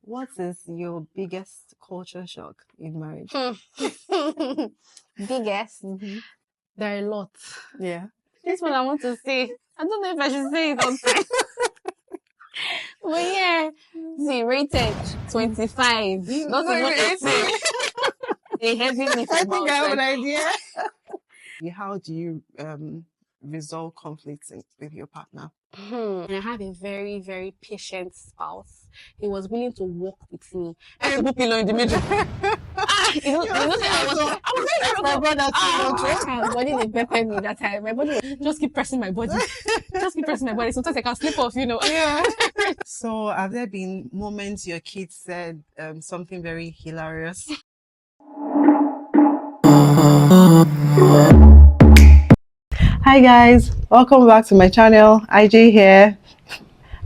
What is your biggest culture shock in marriage? Biggest? There are a lot. Yeah. This one I want to say. I don't know if I should say it on time. But yeah, see, rated 25. Not even 18. They heavy me I think I have an idea. How do you resolve conflicts with your partner? And I have a very, very patient spouse. He was willing to walk with me. I had to put pillow in the middle. You know, I was my brother my body they peppered me that time. My body was, just keep pressing my body. Just keep pressing my body. Sometimes I can slip off, you know. Yeah. So have there been moments your kids said something very hilarious? Hi guys, welcome back to my channel. IJ here,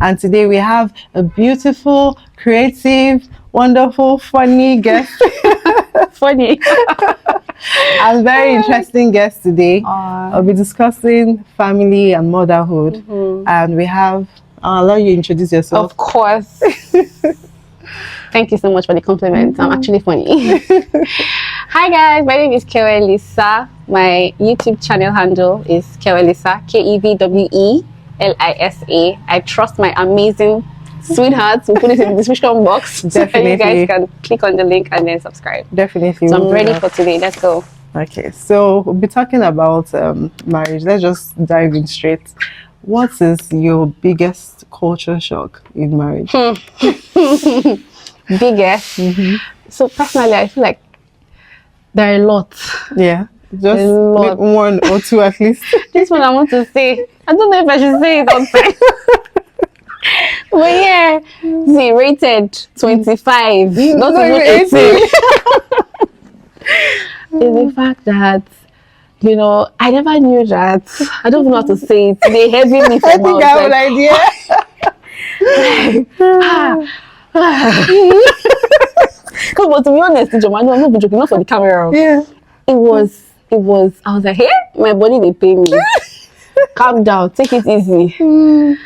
and today we have a beautiful, creative, wonderful, funny guest. Funny. And very interesting guest today. I'll be discussing family and motherhood. And we have, I'll allow you to introduce yourself. Of course. Thank you so much for the compliment. I'm actually funny. Hi guys, my name is Kevwe Lisa. My YouTube channel handle is Kevwe Lisa, KEVWELISA. I trust my amazing sweethearts. We'll put it in the description box. Definitely. So you guys can click on the link and then subscribe. Definitely. So I'm ready for today. Let's go. Okay, so we'll be talking about marriage. Let's just dive in straight. What is your biggest culture shock in marriage? Biggest? So personally, I feel like there are a lot. Yeah, just make one or two at least. This one I want to say. I don't know if I should say it on time. But yeah, see, rated 25. Not even 18. Is the fact that, you know, I never knew that. I don't even know how to say it. They heavy me from I think I have an idea. But to be honest, I'm not joking, not for the camera. Yeah. It was, I was like, hey, my body, they pay me. Calm down, take it easy. It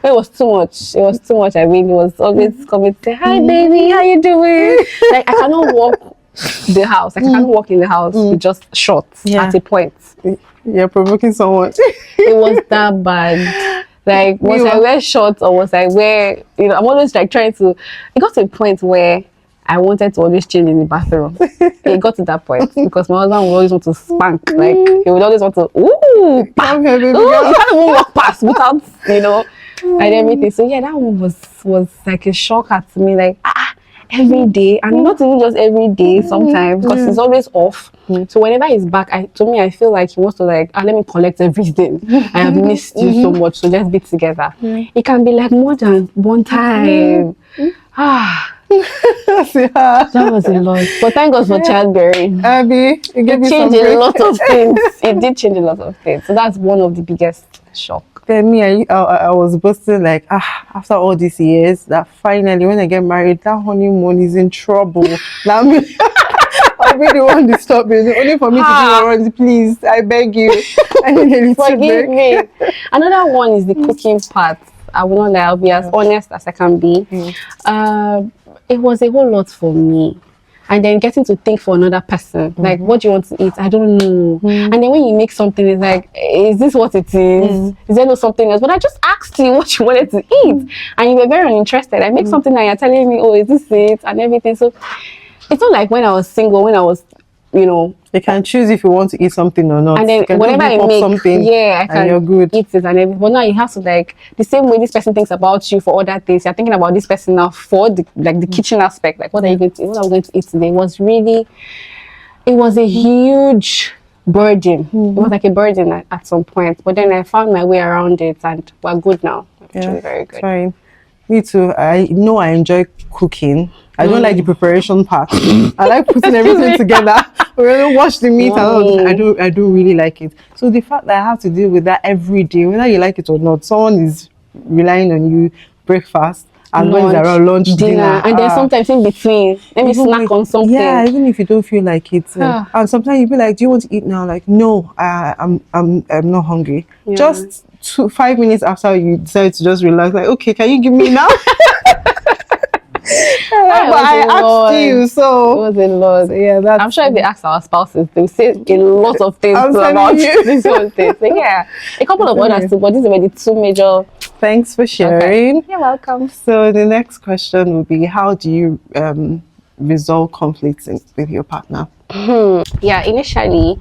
was too much. I mean, it was always coming to say, hi baby, how you doing? Like, I cannot walk the house. Like, I can't walk in the house with just shorts at a point. You're provoking someone. It was that bad. Like, was I wear shorts or was I wear, you know, I'm always like trying to, it got to a point where I wanted to always change in the bathroom. It got to that point because my husband would always want to spank. Like, he would always want to, you can't even walk past without, you know, and everything. So yeah, that one was like a shocker to me. Like, every day, and not even just every day, sometimes, because he's always off. So whenever he's back, I feel like he wants to like, let me collect everything. I have missed you so much, so let's be together. It can be like more than one time. That was a lot. But thank God for childbearing. Abby, it changed a lot of things. It did change a lot of things. So that's one of the biggest shock. Then me, I was boasting like, after all these years, that finally when I get married, that honeymoon is in trouble. Now I'll be the one disturbing. Only for me to do the runs, please. I beg you. I need a little Forgive me. Another one is the cooking part. I will not lie, I'll be as honest as I can be. It was a whole lot for me. And then getting to think for another person, like, what do you want to eat? I don't know. And then when you make something, it's like, is this what it is? Is there no something else? But I just asked you what you wanted to eat. And you were very uninterested. I make something and you're telling me, oh, is this it? And everything. So it's not like when I was single, when I was, you know. You can choose if you want to eat something or not. And then whenever I make something, I can you're good. eat it and everything. But now you have to, like, the same way this person thinks about you for other things, you're thinking about this person now for the kitchen aspect. Like, what are you going to eat? What are we going to eat today? It was a huge burden. It was like a burden at some point. But then I found my way around it and we're good now. Actually, very good. Fine. Me too. I know I enjoy cooking. I don't like the preparation part. I like putting everything together. We really wash the meat and all. I don't really like it. So the fact that I have to deal with that every day, whether you like it or not, someone is relying on you, breakfast, and when it's around lunch, dinner, and then sometimes in between, let me snack on something. Yeah, even if you don't feel like it, and sometimes you be like, "Do you want to eat now?" Like, no, I'm not hungry. Yeah. Just 5 minutes after you decide to just relax, like, okay, can you give me now? So was a lot. so yeah, that's. I'm sure if they ask our spouses, they'll say a lot of things I'm telling about you. this one thing. So yeah, a couple of others too, but these were the two major. Thanks for sharing. Okay. You're welcome. So the next question will be, how do you resolve conflicts with your partner? Yeah, initially,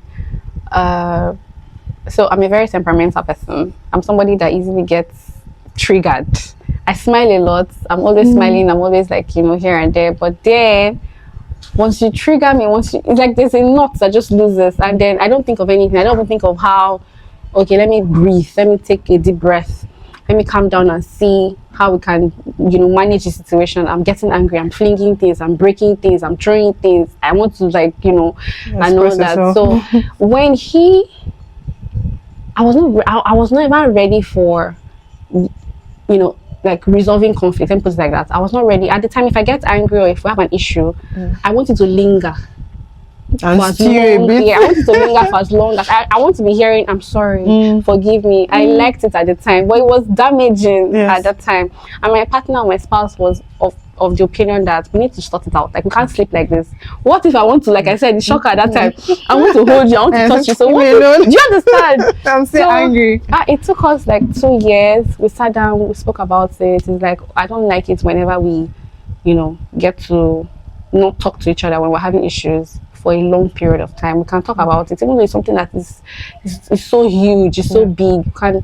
so I'm a very temperamental person. I'm somebody that easily gets triggered. I smile a lot. I'm always smiling. I'm always like, here and there. But then once you trigger me, it's like there's a knot that just loses. And then I don't think of anything. I don't even think of how, okay, let me breathe. Let me take a deep breath. Let me calm down and see how we can, manage the situation. I'm getting angry. I'm flinging things. I'm breaking things. I'm throwing things. I want to, and all that. So when I was not even ready for, resolving conflict and things like that. I was not ready at the time. If I get angry or if we have an issue, I want it to linger. And steer a bit. Yeah, I want it to linger for as long as I want to be hearing, I'm sorry, forgive me. I liked it at the time, but it was damaging at that time. And my partner or my spouse was of the opinion that we need to sort it out. Like, we can't sleep like this. What if I want to, like I said, the shocker at that time, I want to hold you, I want to touch you. So what do you understand? I'm still angry. It took us like 2 years. We sat down, we spoke about it. It's like, I don't like it whenever we, get to not talk to each other when we're having issues for a long period of time. We can talk about it, even though it's something that is so huge, it's so big. You can,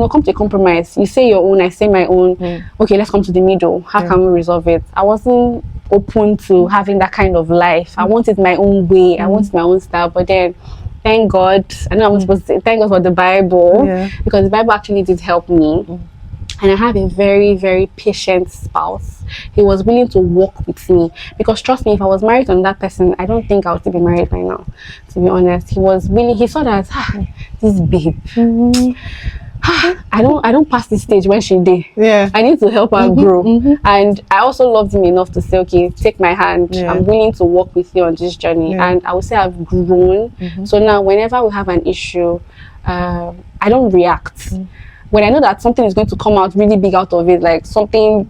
come to a compromise. You say your own, I say my own. Okay, let's come to the middle. How can we resolve it? I wasn't open to having that kind of life. I wanted my own way. I wanted my own style. But then, thank God, I know I'm supposed to say, thank God for the Bible, because the Bible actually did help me. And I have a very, very patient spouse. He was willing to work with me. Because trust me, if I was married on that person, I don't think I would still be married by now, to be honest. He was willing, he saw that, this babe, I don't pass this stage when she did. I need to help her grow. And I also loved him enough to say, okay, take my hand. I'm willing to work with you on this journey. And I would say I've grown. So now, whenever we have an issue, I don't react. When I know that something is going to come out really big out of it, like something,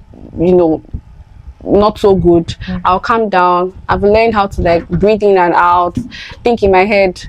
not so good, I'll calm down. I've learned how to breathe in and out, think in my head,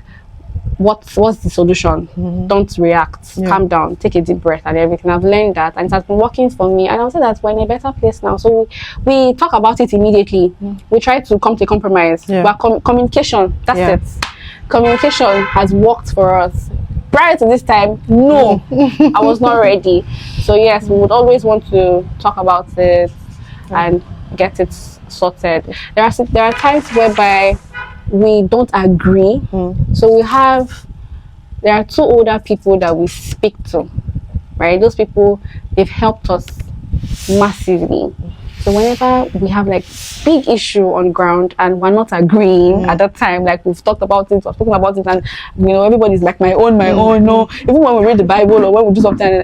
what's the solution? Don't react, calm down, take a deep breath and everything. I've learned that, and it has been working for me. And I'll say that we're in a better place now. So we talk about it immediately. We try to come to a compromise. But communication, that's it. Communication has worked for us. Prior to this time, no, I was not ready. So yes, we would always want to talk about it and get it sorted. There are times whereby we don't agree. So there are 2 older people that we speak to, right? Those people, they've helped us massively. So whenever we have big issue on ground and we're not agreeing at that time, we've talked about it, we've spoken about it, and everybody's like my own, no. Even when we read the Bible or when we do something,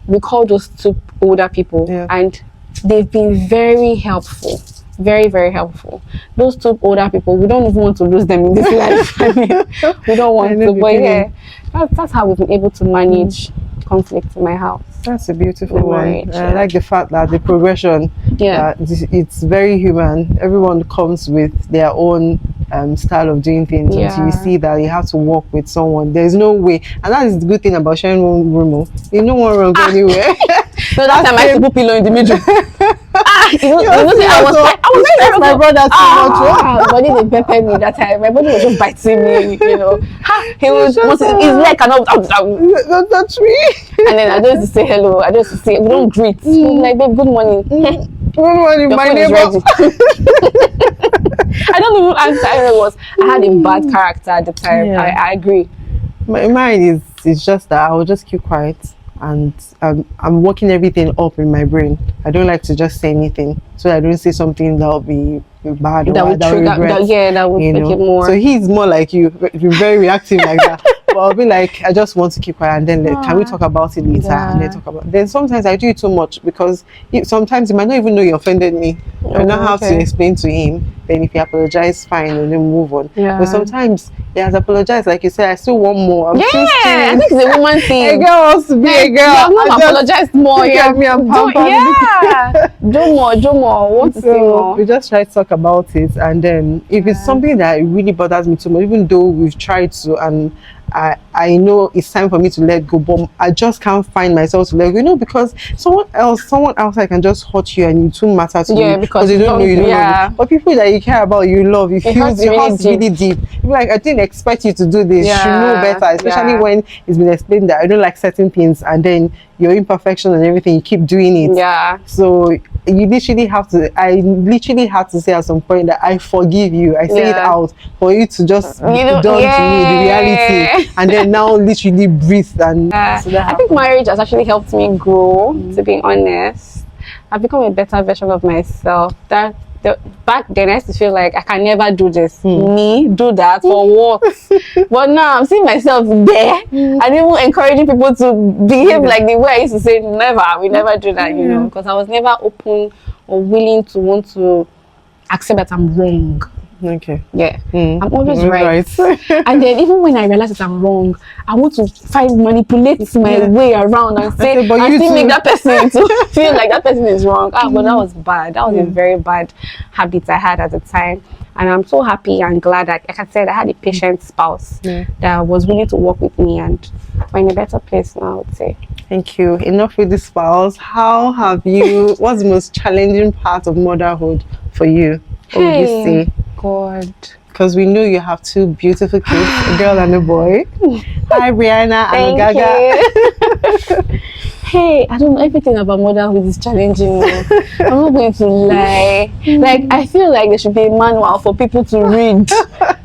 we call those 2 older people, and they've been very helpful. Very, very helpful. Those 2 older people, we don't even want to lose them in this life. I mean, we don't want to, but that's how we've been able to manage conflict in my house. That's a beautiful one. I like the fact that the progression, it's very human. Everyone comes with their own style of doing things. Until you see that you have to work with someone, there's no way. And that is the good thing about sharing one room. You know one room anywhere. So that time I put pillow in the middle. I was very my brother too much. Body they pepper me that time. My body was just biting me, He was his leg and don't touch me. And then I don't used to say hello. I don't used to say, we don't greet. Like, babe, good morning. Good morning, my neighbor. I don't even answer. I had a bad character at the time. I agree. Mine is just that I will just keep quiet. And I'm working everything up in my brain. I don't like to just say anything, so I don't say something that will be bad or that would make it more. So he's more like you, very reactive like that. But I'll be like, I just want to keep quiet, and then can we talk about it later? And then talk about. Then sometimes I do it too much because sometimes you might not even know you offended me. I don't have to explain to him. Then if he apologize, fine, and then move on. Yeah. But sometimes he has apologized, like you said, I still want more. I'm still I think it's a woman thing. A girl wants to be a girl. Your mom apologized more. Yeah, me and Pampa. Do more. Want to see more. We just try to talk about it, and then if it's something that really bothers me too much, even though we've tried to, and I know it's time for me to let go, but I just can't find myself to let go, because someone else I can just hurt you and it won't matter to you because you don't know you don't know. But people that you care about, you love, it hurts really deep. You're like, I didn't expect you to do this. You should know better, especially when it's been explained that I don't like certain things, and then your imperfection and everything, you keep doing it. Yeah. So you literally have to. I literally had to say at some point that I forgive you. I say it out for you to just be done to me the reality, and then now literally breathe. And so I think marriage has actually helped me grow. To be honest, I've become a better version of myself. Back then I used to feel like I can never do this. Me do that for what? But now I'm seeing myself there and even encouraging people to behave like the way I used to say never. We never do that, because I was never open or willing to want to accept that I'm wrong. Okay. Yeah. I'm always right. And then even when I realize that I'm wrong, I want to manipulate my way around and say, and still make that person to feel like that person is wrong. But that was bad. That was a very bad habit I had at the time. And I'm so happy and glad that, like I said, I had a patient spouse that was willing to work with me, and we're in a better place now, I would say. Thank you. Enough with the spouse. What's the most challenging part of motherhood for you? Obviously. God. Because we know you have two beautiful kids, a girl and a boy. Hi, Brianna and Gaga. Hey, I don't know, everything about motherhood is challenging me. I'm not going to lie. Like, I feel like there should be a manual for people to read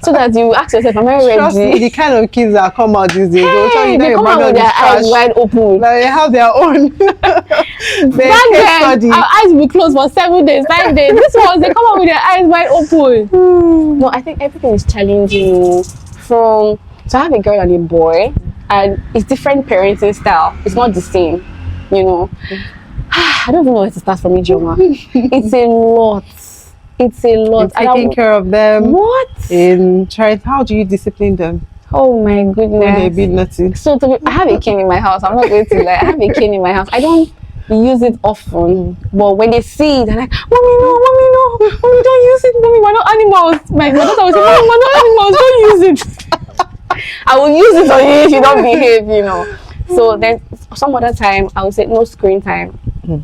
so that you ask yourself, am I ready? Trust me, the kind of kids that come out these days, they come out with their eyes wide open. Like, they have their own. Back then, our eyes will be closed for 7 days, 5 days. This ones, they come out with their eyes wide open. No, I think everything is challenging. So I have a girl and a boy, and it's different parenting style. It's not the same, I don't even know where to start from, Ijoma. It's a lot. It's a lot. In taking care of them. What? In trying, how do you discipline them? Oh my goodness. When they be naughty. So I have a cane in my house. I'm not going to lie. I have a cane in my house. I don't use it often, but when they see it, they're like, Mommy, no, Mommy, don't use it. Mommy, we're not animals. My daughter will say, Mommy, we're not animals. Don't use it. I will use it on you if you don't behave, So then some other time I will say no screen time.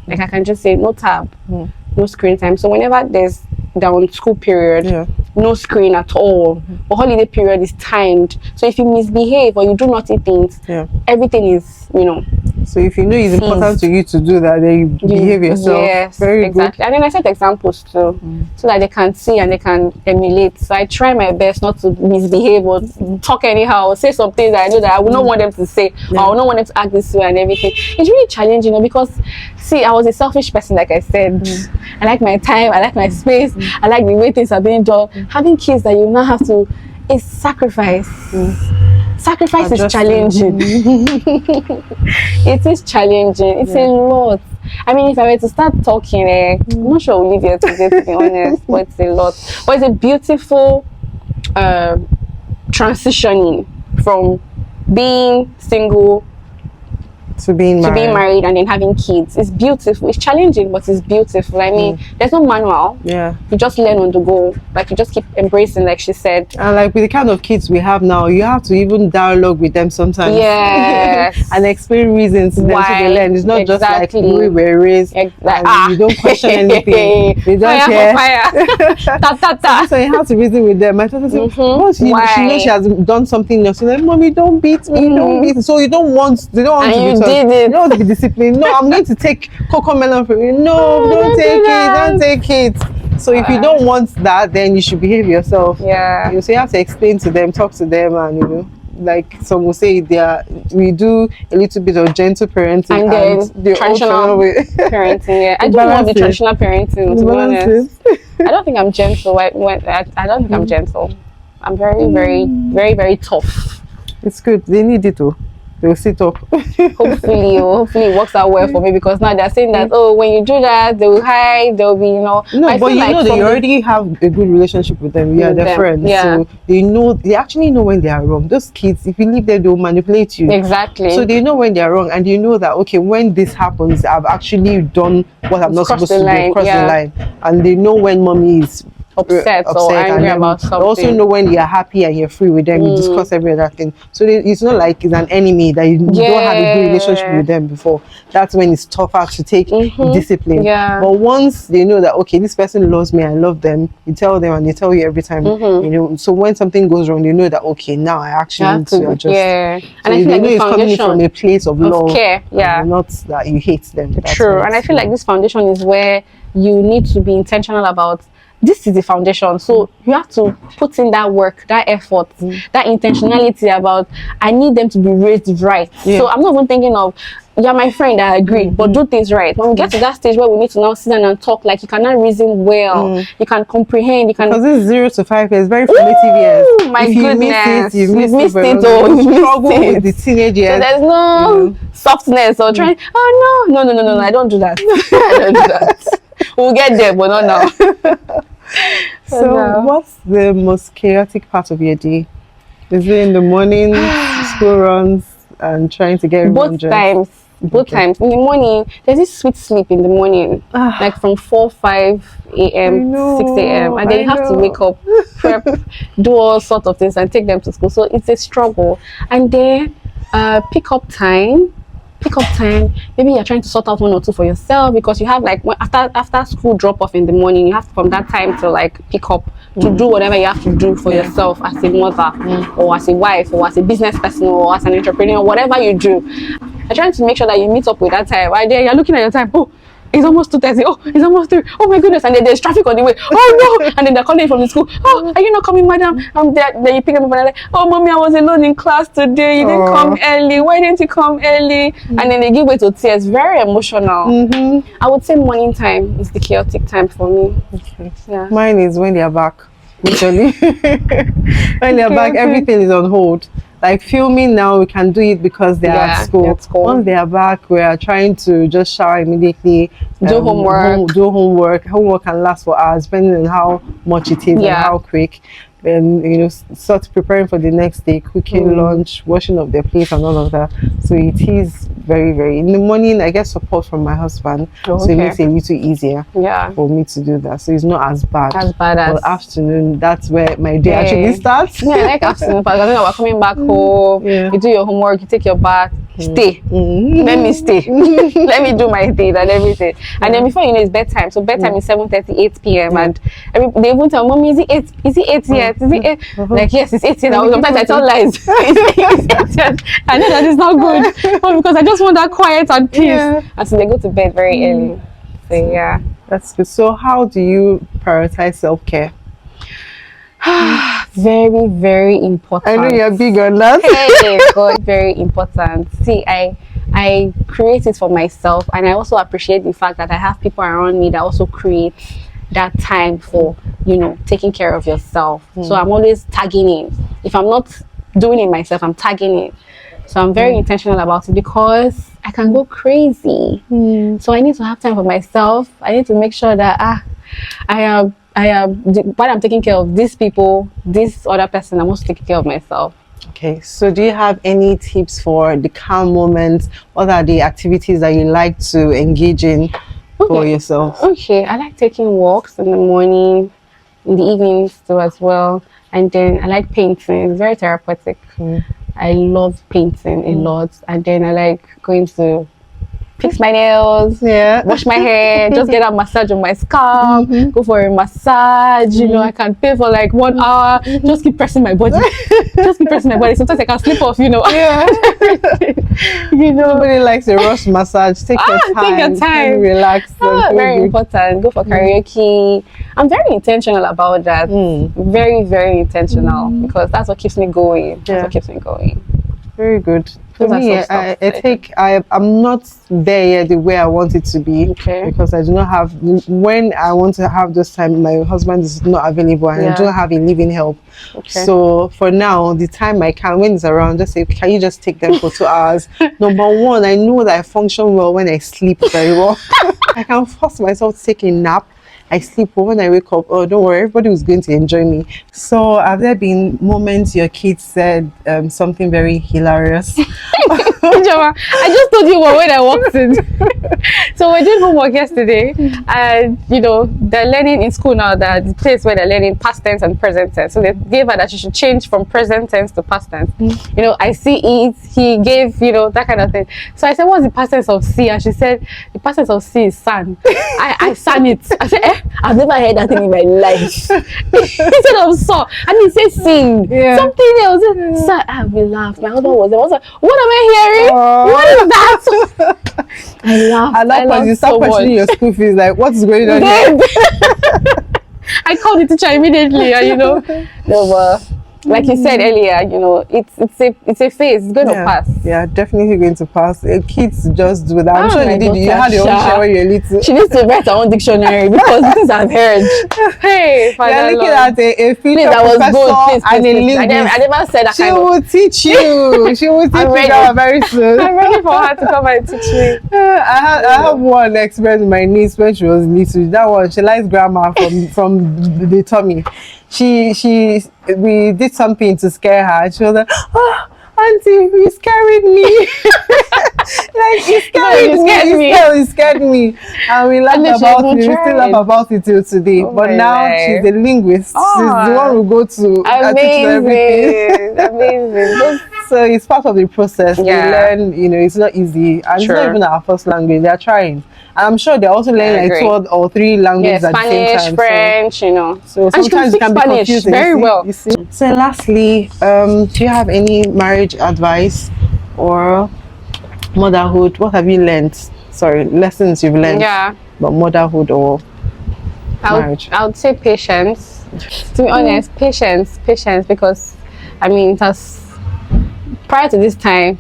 Like I can just say no tab, no screen time. So whenever there's down school period, no screen at all. But holiday period is timed. So if you misbehave or you do naughty things, everything is, So if you know it's important to you to do that, then you behave yourself. Yes, very exactly. good. And then I set examples too, so that they can see and they can emulate. So I try my best not to misbehave or talk anyhow or say some things that I know that I would not want them to say, or I would not want them to act this way and everything. It's really challenging, because see, I was a selfish person, like I said. I like my time, I like my space, I like the way things are being done. Having kids that you now have to, is sacrifice. Sacrifice is challenging. It is challenging. It's a lot. I mean, if I were to start talking, I'm not sure we'll leave here today, to be honest, but it's a lot. But it's a beautiful transitioning from being single to being married and then having kids. It's beautiful. It's challenging, but it's beautiful. I mean, there's no manual. You just learn on the go. Like, you just keep embracing, like she said. And like with the kind of kids we have now, you have to even dialogue with them sometimes. Yes. And explain reasons to them so they learn. It's not just like we were raised. You don't question anything. They don't care. So you have to reason with them. My daughter said, once she knows she has done something else, she's like, Mommy, don't beat me, don't beat me. So they don't want to be you don't want to be disciplined. No, I'm going to take cocoa melon from you. No, don't take it. So if you don't want that, then you should behave yourself. So you have to explain to them, talk to them, and like some will say, we do a little bit of gentle parenting and the traditional parenting. I don't want the traditional parenting, to be honest. I don't think I'm gentle. I don't think I'm gentle. I'm very, very, very, very tough. It's good. They need it too. They'll sit up. Hopefully it works out well for me, because now they're saying that, oh, when you do that, they will hide, they'll be, No, I but feel you like know that you already have a good relationship with them. Yeah, With they're them, friends. yeah. So they actually know when they are wrong. Those kids, if you leave them, they'll manipulate you. exactly. So they know when they're wrong, and you know that, okay, when this happens, I've actually done what I'm not Crossed supposed the to line, do, cross yeah. the line. And they know when mommy is upset or and angry then about they something. also know when you're happy and you're free with them, you discuss every other thing. So it's not like it's an enemy that you don't have a good relationship with them before. That's when it's tougher to take discipline. Yeah. But once they know that, okay, this person loves me, I love them, you tell them, and they tell you every time, you know. So when something goes wrong, they know that, okay, now I actually need to adjust. Yeah. So And I feel they like know this it's coming foundation from a place of love, care, yeah, not that you hate them. That's true. what And I it's feel like this foundation is where you need to be intentional about. This is the foundation, so you have to put in that work, that effort, that intentionality about, I need them to be raised right. So I'm not even thinking of, you're my friend, I agree, but do things right. When we get to that stage where we need to now sit down and talk, like you cannot reason well, you can comprehend, you can. Because this 0 to 5 years, very formative years. My if you goodness, you missed it, oh, you struggle missed with the teenage years. So there's no softness or trying. Oh no! I don't do that. I don't do that. We'll get there, but not now. So, what's the most chaotic part of your day? Is it in the morning, school runs, and trying to get both times? Both times. In the morning, there's this sweet sleep in the morning, like from 5 a.m., 6 a.m. And then you have to wake up, prep, do all sorts of things, and take them to school. So it's a struggle. And then pick up time. Maybe you're trying to sort out 1 or 2 for yourself, because you have like after school drop off in the morning, you have from that time to like pick up to do whatever you have to do for yourself as a mother or as a wife or as a business person or as an entrepreneur, whatever you do. I'm trying to make sure that you meet up with that time. Right there, you're looking at your time. Oh, it's almost 2:30. Oh, it's almost 3. Oh my goodness! And then there's traffic on the way. Oh no! And then they're calling from the school. Oh, are you not coming, madam? Then you pick them up and they're like, oh, mommy, I was alone in class today. You didn't come early. Why didn't you come early? And then they give way to tears. Very emotional. I would say morning time is the chaotic time for me. Okay. Yeah. Mine is when they're back. Usually, when they're back, everything is on hold. Like filming now, we can do it because they're at school. Once they are back, we are trying to just shower immediately, do homework. Homework can last for hours, depending on how much it is and how quick. Then, you know, start preparing for the next day, cooking lunch, washing up their plates and all of that. So it is very, very. In the morning, I get support from my husband, so it makes it a little easier for me to do that. So it's not as bad. But afternoon, that's where my day actually starts. Yeah, I like afternoon. Because we're coming back home, you do your homework, you take your bath, stay. Let me stay. Let me do my thing and everything. And then before you know, it's bedtime. So bedtime is 7:30, 8 p.m. And they even tell mommy, is it 8? Is it 8 yet? Is it 8? Like, yes, it's 8 yet. Sometimes I tell lies. It's 8 yet. I know that it's not good. But because I just want that quiet and peace. And so they go to bed very early. So yeah. That's good. So how do you prioritize self-care? Very, very important. I know you're big on that. Hey, God, very important. See, I create it for myself, and I also appreciate the fact that I have people around me that also create that time for, you know, taking care of yourself. So I'm always tagging it. If I'm not doing it myself, I'm tagging it. So I'm very intentional about it because I can go crazy. So I need to have time for myself. I need to make sure that while I'm taking care of these people, this other person, I'm also taking care of myself. Okay, so do you have any tips for the calm moments? What are the activities that you like to engage in for yourself? Okay, I like taking walks in the morning, in the evenings too as well. And then I like painting. It's very therapeutic. I love painting a lot. And then I like going to fix my nails, wash my hair, just get a massage on my scalp, go for a massage. You know, I can pay for like 1 hour, just keep pressing my body. Sometimes I can slip off, you know. You know, nobody likes a rush massage. Take your time, relax. Very important. Go for karaoke. I'm very intentional about that. Very, very intentional, because that's what keeps me going. That's what keeps me going. Very good. For me, I'm not there yet the way I want it to be, because I do not have, when I want to have this time, my husband is not available and I don't have a living help. So for now, the time I can, when it's around, just say, can you just take them for 2 hours? Number one, I know that I function well when I sleep very well. I can force myself to take a nap. I sleep, but when I wake up, oh, don't worry, everybody was going to enjoy me. So have there been moments your kids said something very hilarious? I just told you one when I walked in. So we did homework yesterday, and you know, they're learning in school now, that the place where they're learning past tense and present tense. So they gave her that she should change from present tense to past tense. You know, I see it, he gave, you know, that kind of thing. So I said, what's the past tense of see? And she said, the past tense of see is san. I san it. I said, I've never heard that thing in my life. Instead of saw, and he said sing. Something else. So we laughed. My husband was there. I was like, what am I hearing? What is that? I laughed. At that point, you start questioning your school fees. Like, what's going on here? I called the teacher immediately, and you know, like you said earlier, you know, it's a phase. It's going to pass. Yeah, definitely going to pass. Kids just do that. I'm sure you did. You had your own share when you were little. She needs to write her own dictionary, because things I've heard. Hey, you're looking at a future professor and a linguist. I never said that. She will teach you. She will teach you that very soon. I'm ready for her to come and teach me. I have one experience with my niece when she was little. That one, she likes grammar from the tummy. We did something to scare her. She was like, oh, auntie, you scared me. Like, you scared me. And we laughed about it. We still laugh about it till today. But now she's a linguist. She's the one who go to teach everything. Amazing. So it's part of the process. We learn, you know, it's not easy. And it's not even our first language. They're trying. And I'm sure they're also learning like 2 or 3 languages at the same time. Spanish, French, you know. So sometimes it can be confusing. Very well. You see? So lastly, do you have any marriage advice or motherhood? What have you learned? Sorry, lessons you've learned about motherhood or marriage? I would say patience. To be honest, patience, because I mean, it has, prior to this time,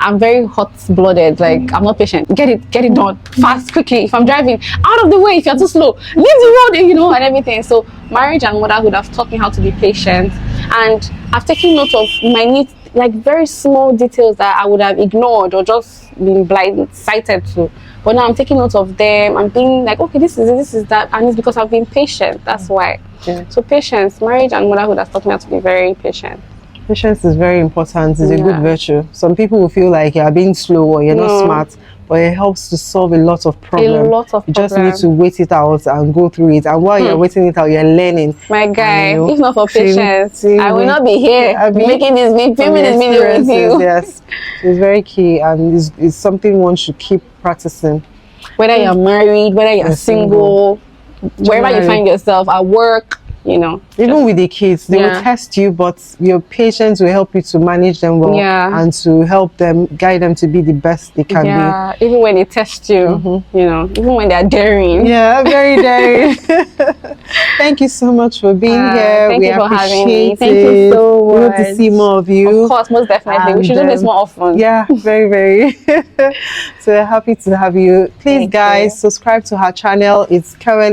I'm very hot-blooded. Like, I'm not patient. Get it done fast, quickly. If I'm driving, out of the way. If you're too slow, leave the road, you know, and everything. So marriage and motherhood have taught me how to be patient, and I've taken note of minute, like very small details that I would have ignored or just been blindsided to. But now I'm taking note of them. I'm being like, okay, this is that, and it's because I've been patient. That's why. So patience, marriage and motherhood has taught me how to be very patient. Patience is very important. It's a good virtue. Some people will feel like you're being slow or you're not smart, but it helps to solve a lot of problems. You just need to wait it out and go through it. And while you're waiting it out, you're learning. My guy, if not for patience, I will not be here making this video with you. Yes, it's very key, and it's something one should keep practicing. Whether you're married, whether you're single, wherever you find yourself, at work, you know, even with the kids, they will test you, but your patience will help you to manage them well and to help them, guide them to be the best they can be. Even when they test you, you know, even when they're daring. Yeah, very daring. Thank you so much for being here. Thank you for having me. Thank you so much. We hope to see more of you. Of course, most definitely. We should do this more often. Yeah, very, very. So we're happy to have you. Please, guys, subscribe to her channel. It's kevwe.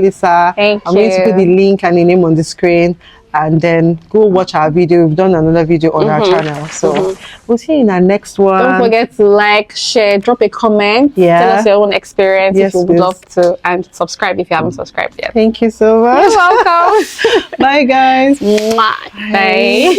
I'm going to put the link and the name on the screen, and then go watch our video. We've done another video on our channel, so we'll see you in our next one. Don't forget to like, share, drop a comment, tell us your own experience if you would love to, and subscribe if you haven't subscribed yet. Thank you so much. You're welcome. Bye, guys. Bye.